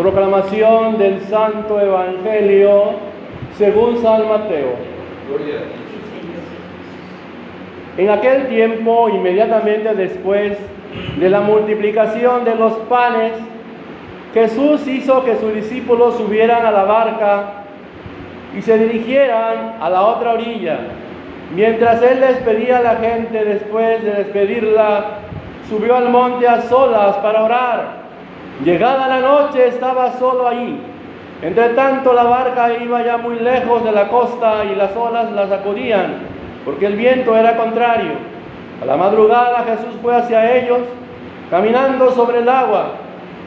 Proclamación del Santo Evangelio según San Mateo. Gloria a ti. En aquel tiempo, inmediatamente después de la multiplicación de los panes, Jesús hizo que sus discípulos subieran a la barca y se dirigieran a la otra orilla. Mientras Él despedía a la gente, después de despedirla, subió al monte a solas para orar. Llegada la noche, estaba solo allí. Entre tanto, la barca iba ya muy lejos de la costa y las olas la sacudían, porque el viento era contrario. A la madrugada Jesús fue hacia ellos, caminando sobre el agua.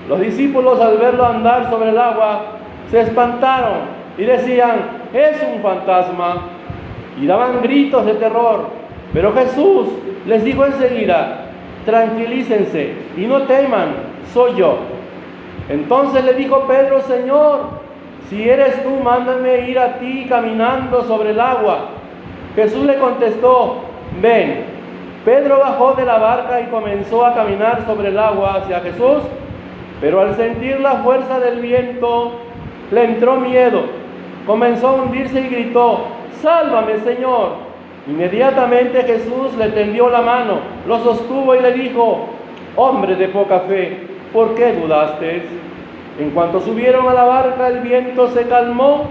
Los discípulos, al verlo andar sobre el agua, se espantaron y decían: «Es un fantasma», y daban gritos de terror. Pero Jesús les dijo enseguida: «Tranquilícense y no teman, soy yo». Entonces le dijo Pedro: «Señor, si eres tú, mándame ir a ti caminando sobre el agua». Jesús le contestó: «Ven». Pedro bajó de la barca y comenzó a caminar sobre el agua hacia Jesús, pero al sentir la fuerza del viento, le entró miedo. Comenzó a hundirse y gritó: «¡Sálvame, Señor!». Inmediatamente Jesús le tendió la mano, lo sostuvo y le dijo: «Hombre de poca fe, ¿por qué dudaste?». En cuanto subieron a la barca, el viento se calmó.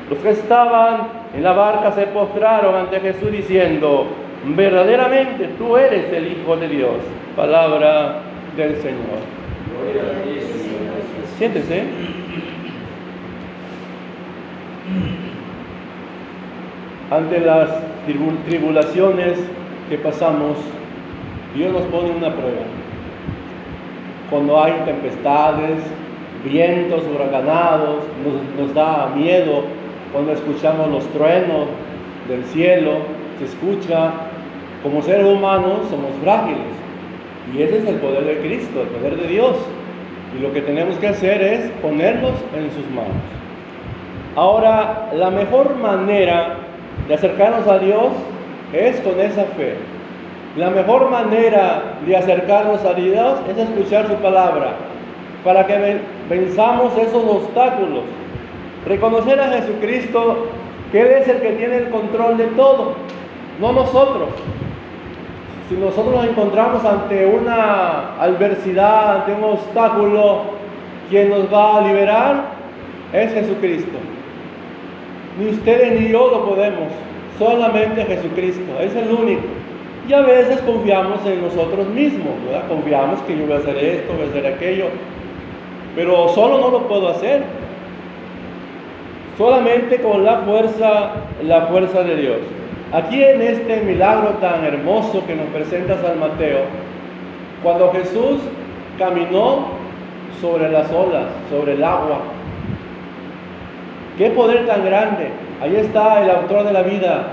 Los que estaban en la barca se postraron ante Jesús diciendo: «Verdaderamente tú eres el Hijo de Dios». Palabra del Señor. Gloria a ti, Señor. Siéntese. Ante las tribulaciones que pasamos, Dios nos pone una prueba. Cuando hay tempestades, vientos huracanados, nos da miedo. Cuando escuchamos los truenos del cielo, se escucha. Como seres humanos somos frágiles, y ese es el poder de Cristo, el poder de Dios, y lo que tenemos que hacer es ponerlos en sus manos. Ahora, la mejor manera de acercarnos a Dios es con esa fe. La mejor manera de acercarnos a Dios es escuchar su palabra, para que venzamos esos obstáculos. Reconocer a Jesucristo, que Él es el que tiene el control de todo, no nosotros. Si nosotros nos encontramos ante una adversidad, ante un obstáculo, quien nos va a liberar es Jesucristo. Ni ustedes ni yo lo podemos, solamente Jesucristo, es el único. Y a veces confiamos en nosotros mismos, ¿verdad? Confiamos que yo voy a hacer esto, voy a hacer aquello, pero solo no lo puedo hacer. Solamente con la fuerza de Dios. Aquí en este milagro tan hermoso que nos presenta San Mateo, cuando Jesús caminó sobre las olas, sobre el agua, qué poder tan grande. Ahí está el autor de la vida,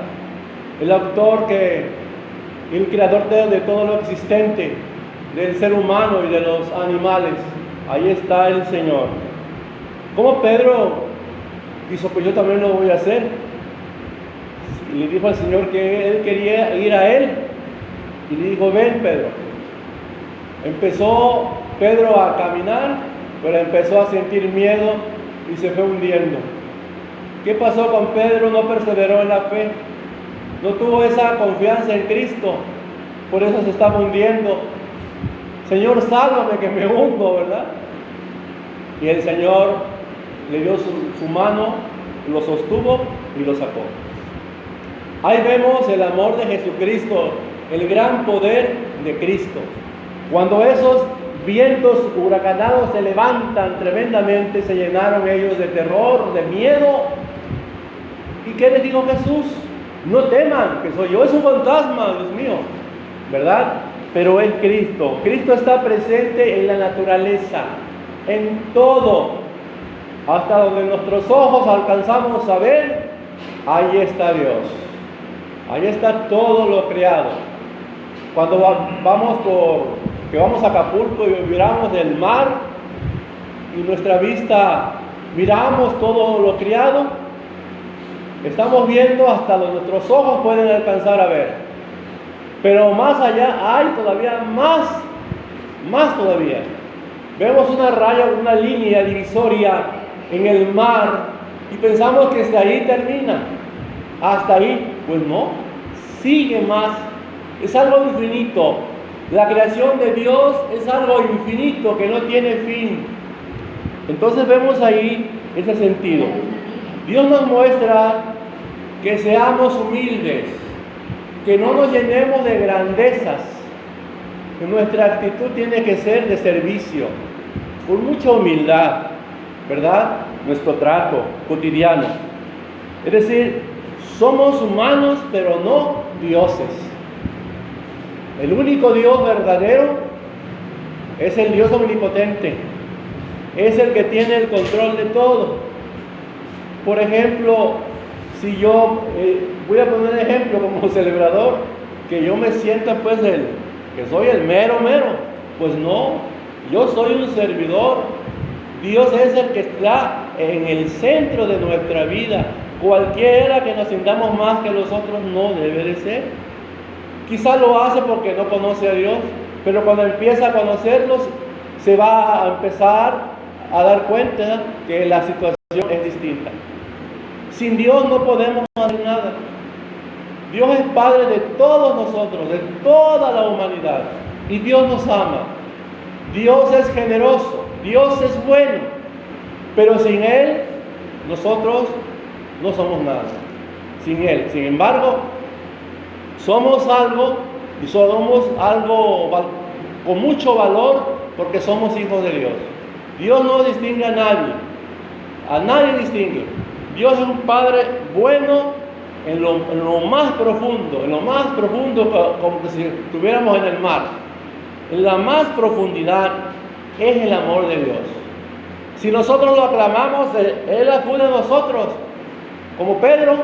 el autor el creador de todo lo existente, del ser humano y de los animales. Ahí está el Señor. Como Pedro dijo: «Pues yo también lo voy a hacer». Y le dijo al Señor que él quería ir a Él. Y le dijo: «Ven, Pedro». Empezó Pedro a caminar, pero empezó a sentir miedo y se fue hundiendo. ¿Qué pasó con Pedro? No perseveró en la fe. No tuvo esa confianza en Cristo. Por eso se estaba hundiendo. «Señor, sálvame que me hundo», ¿verdad? Y el Señor le dio su mano, lo sostuvo y lo sacó. Ahí vemos el amor de Jesucristo, el gran poder de Cristo. Cuando esos vientos huracanados se levantan tremendamente, se llenaron ellos de terror, de miedo. ¿Y qué les dijo Jesús? «No teman, que soy yo». Es un fantasma, Dios mío, ¿verdad? Pero es Cristo. Cristo está presente en la naturaleza, en todo. Hasta donde nuestros ojos alcanzamos a ver, ahí está Dios. Ahí está todo lo creado. Cuando vamos a Acapulco y miramos el mar y nuestra vista miramos todo lo creado, estamos viendo hasta donde nuestros ojos pueden alcanzar a ver. Pero más allá hay todavía más todavía. Vemos una raya, una línea divisoria en el mar y pensamos que hasta ahí termina. Hasta ahí, pues no, sigue más. Es algo infinito. La creación de Dios es algo infinito que no tiene fin. Entonces vemos ahí ese sentido. Dios nos muestra que seamos humildes, que no nos llenemos de grandezas, que nuestra actitud tiene que ser de servicio, con mucha humildad, ¿verdad? Nuestro trato cotidiano. Es decir, somos humanos, pero no dioses. El único Dios verdadero es el Dios omnipotente. Es el que tiene el control de todo. Por ejemplo, si yo voy a poner un ejemplo como celebrador, que yo me sienta pues que soy el mero, pues no, yo soy un servidor. Dios es el que está en el centro de nuestra vida. Cualquiera que nos sintamos más que los otros no debe de ser. Quizá lo hace porque no conoce a Dios, pero cuando empieza a conocerlos, se va a empezar a dar cuenta que la situación es distinta. Sin Dios no podemos hacer nada. Dios es Padre de todos nosotros, de toda la humanidad, y Dios nos ama. Dios es generoso, Dios es bueno, pero sin Él nosotros no somos nada. Sin Él, sin embargo, somos algo, y somos algo con mucho valor porque somos hijos de Dios. Dios no distingue a nadie distingue. Dios es un Padre bueno en lo más profundo, como que si estuviéramos en el mar. En la más profundidad es el amor de Dios. Si nosotros lo aclamamos, Él acude a nosotros, como Pedro.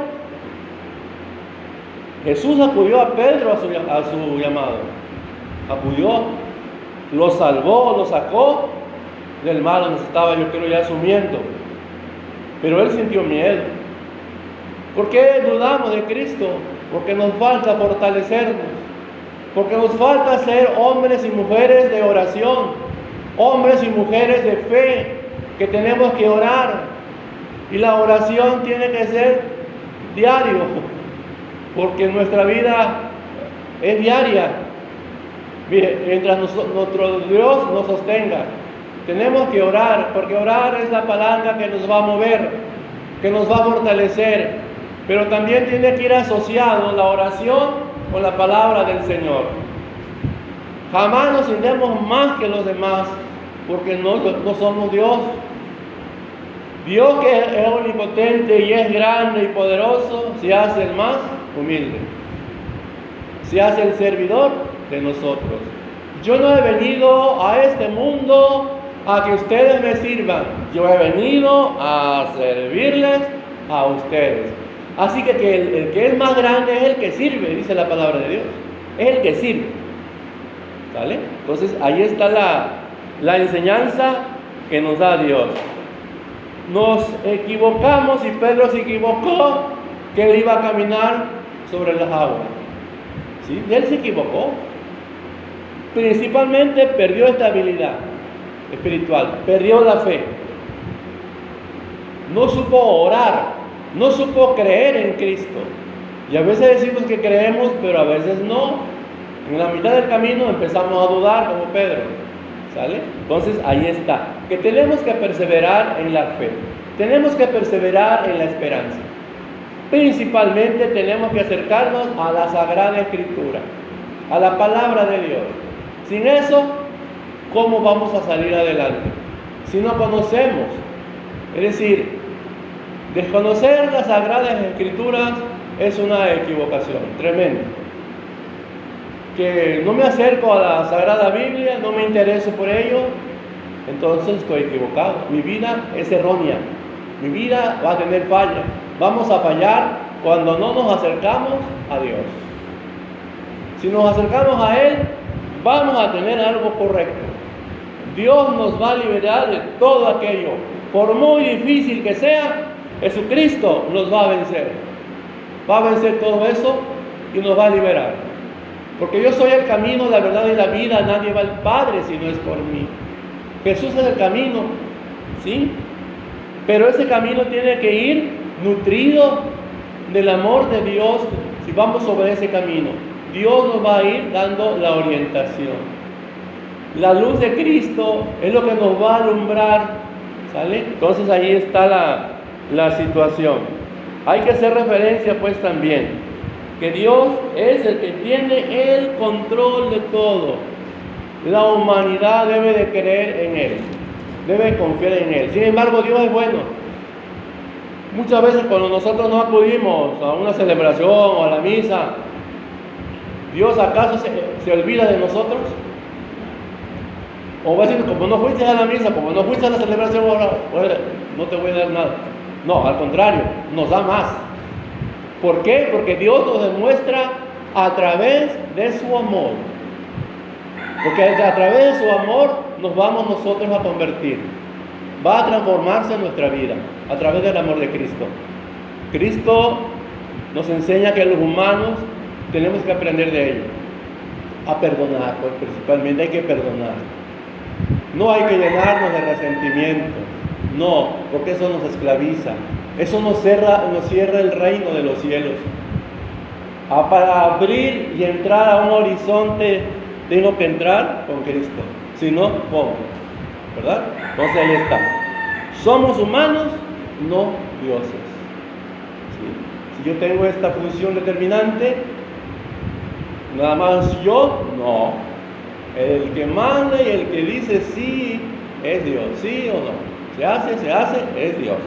Jesús acudió a Pedro a su llamado. Acudió, lo salvó, lo sacó del mar donde estaba, yo creo, ya sumiendo. Pero él sintió miedo. ¿Por qué dudamos de Cristo? Porque nos falta fortalecernos. Porque nos falta ser hombres y mujeres de oración. Hombres y mujeres de fe, que tenemos que orar. Y la oración tiene que ser diario, porque nuestra vida es diaria. Mire, mientras nuestro Dios nos sostenga, tenemos que orar, porque orar es la palanca que nos va a mover, que nos va a fortalecer, pero también tiene que ir asociado la oración con la palabra del Señor. Jamás nos sintamos más que los demás, porque no somos Dios. Dios, que es omnipotente y es grande y poderoso, se hace el más humilde, se hace el servidor de nosotros. Yo no he venido a este mundo a que ustedes me sirvan, yo he venido a servirles a ustedes. Así que el que es más grande es el que sirve, dice la palabra de Dios, es el que sirve. ¿Sale? Entonces ahí está la enseñanza que nos da Dios. Nos equivocamos, y Pedro se equivocó, que él iba a caminar sobre las aguas. ¿Sí? Él se equivocó. Principalmente perdió estabilidad espiritual, perdió la fe. No supo orar, no supo creer en Cristo. Y a veces decimos que creemos, pero a veces no. En la mitad del camino empezamos a dudar, como Pedro. ¿Sale? Entonces ahí está, que tenemos que perseverar en la fe, tenemos que perseverar en la esperanza. Principalmente tenemos que acercarnos a la Sagrada Escritura, a la palabra de Dios. Sin eso, ¿cómo vamos a salir adelante? Si no conocemos, es decir, desconocer las Sagradas Escrituras es una equivocación tremenda. Que no me acerco a la Sagrada Biblia, no me intereso por ello, entonces estoy equivocado. Mi vida es errónea, mi vida va a tener falla. Vamos a fallar cuando no nos acercamos a Dios. Si nos acercamos a Él, vamos a tener algo correcto. Dios nos va a liberar de todo aquello. Por muy difícil que sea, Jesucristo nos va a vencer. Va a vencer todo eso y nos va a liberar. Porque yo soy el camino, la verdad y la vida. Nadie va al Padre si no es por mí. Jesús es el camino, ¿sí? Pero ese camino tiene que ir nutrido del amor de Dios. Si vamos sobre ese camino, Dios nos va a ir dando la orientación. La luz de Cristo es lo que nos va a alumbrar, ¿sale? Entonces ahí está la situación. Hay que hacer referencia pues también que Dios es el que tiene el control de todo. La humanidad debe de creer en Él, debe confiar en Él. Sin embargo, Dios es bueno. Muchas veces cuando nosotros no acudimos a una celebración o a la misa, ¿Dios acaso se olvida de nosotros? O va a decir, como no fuiste a la misa, como no fuiste a la celebración, ahora no te voy a dar nada. No, al contrario, nos da más. ¿Por qué? Porque Dios nos demuestra a través de su amor. Porque a través de su amor nos vamos nosotros a convertir. Va a transformarse nuestra vida a través del amor de Cristo. Cristo nos enseña que los humanos tenemos que aprender de Él. A perdonar, pues principalmente hay que perdonar. No hay que llenarnos de resentimiento. No, porque eso nos esclaviza. Eso nos cierra el reino de los cielos. Para abrir y entrar a un horizonte, tengo que entrar con Cristo. Si no, ¿cómo? ¿Verdad? Entonces ahí está. Somos humanos, no dioses. ¿Sí? Si yo tengo esta función determinante, nada más yo, no. El que manda y el que dice sí es Dios. ¿Sí o no? Se hace, es Dios.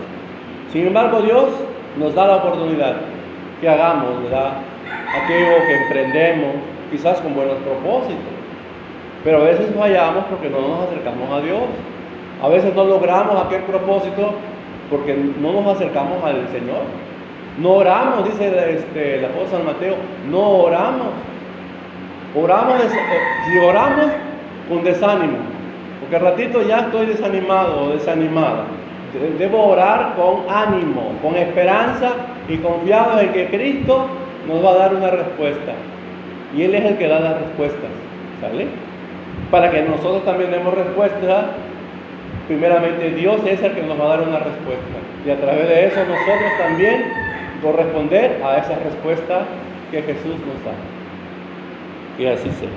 Sin embargo, Dios nos da la oportunidad que hagamos, ¿verdad? Aquello que emprendemos, quizás con buenos propósitos. Pero a veces fallamos porque no nos acercamos a Dios. A veces no logramos aquel propósito porque no nos acercamos al Señor. No oramos, dice el apóstol San Mateo, no oramos. Si oramos con desánimo, porque al ratito ya estoy desanimado o desanimada. Debo orar con ánimo, con esperanza y confiado en que Cristo nos va a dar una respuesta. Y Él es el que da las respuestas, ¿sale? Para que nosotros también demos respuesta, primeramente Dios es el que nos va a dar una respuesta. Y a través de eso nosotros también corresponder a esa respuesta que Jesús nos da. Y así sea.